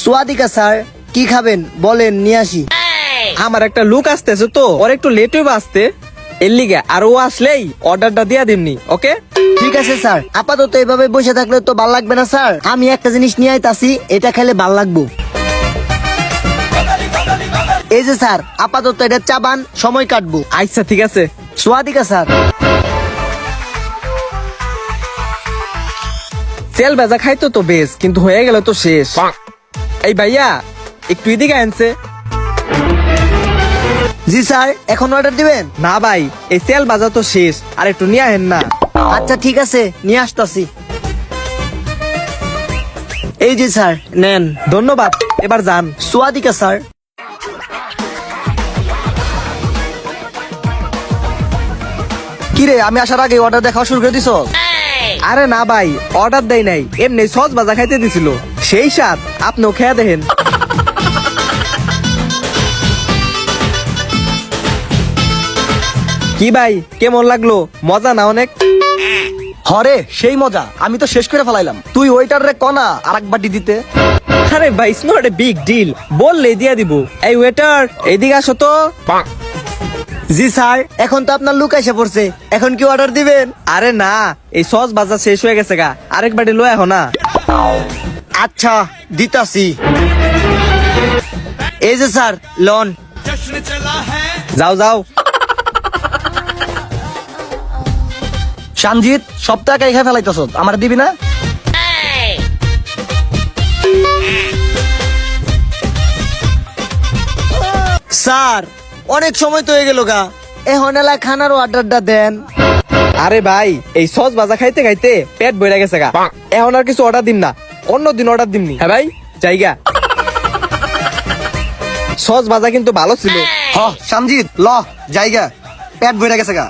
সোয়াদিকা sir, কি খাবেন বলেন নিয়ে আসি। আমার একটা লুক আসতেছে তো, ওর একটু লেট হইব আসতে, এর লিগে আর ও আসলেই অর্ডারটা দিয়া দিমনি। ওকে ঠিক আছে স্যার, আপাতত এভাবে বসে থাকলে তো ভাল লাগবে না স্যার। আমি একটা জিনিস নিয়ে আইতাছি, এটা খেলে ভাল লাগবো। এই যে স্যার, আপাতত এটা চাবান, সময় কাটবো। আচ্ছা ঠিক আছে। সোয়াদিকা স্যার। তেল ভেজা খাইতো তো বেশ, কিন্তু হয়ে গেল তো শেষ। এই ভাইয়া একটু এদিকে আনছে। জি স্যার, এখন অর্ডার দিবেন? না ভাই, এই তেল ভাজা তো শেষ, আর একটু নিয়ে আহেন না। আচ্ছা ঠিক আছে, নিয়ে আসতাছি। এই যে স্যার নেন। ধন্যবাদ, এবার যান। সোয়াদিকা স্যার। কিরে, আমি আসার আগে অর্ডার দেখা শুরু করে দিছ? আরে না ভাই, অর্ডার দেয় নাই, এমনি সস ভাজা খাইতে দিছিল, সেই স্বাদ। আপনিও খেয়ে দেখেন। কি ভাই, কেমন লাগলো? মজা না অনেক? হরে সেই মজা, আমি তো শেষ করে ফেলাইলাম। তুই ওইটার রে কনা আর এক বাটি দিতে। আরে ভাই, it's not a big deal, বললে দিয়া দিব। এই ওয়েটার, এইদিকে আসো তো। জি স্যার, এখন তো আপনার লুক এসে পড়ছে, এখন কি অর্ডার দিবেন? আরে না, এই সস ভাজা শেষ হয়ে গেছে গা, আরেক বাটি লয় এখন না। আচ্ছা দিতাছি। এই যে স্যার লন। যাও যাও। সঞ্জিত, সব টাকা এখানে ফেলাইতেছ, আমার দিবি না? স্যার অনেক সময় তো হয়ে গেল গা, এখন এলা খানার অর্ডারটা দেন। আরে ভাই, এই সস ভাজা খাইতে খাইতে পেট ভরে গেছে গা, এখন আর কিছু অর্ডার দিম না, অন্য দিন অর্ডার দিমনি। হ্যাঁ ভাই, জায়গা। সস ভাজা কিন্তু ভালো ছিল। হ সঞ্জিত, ল জায়গা, পেট ভরে গেছে গা।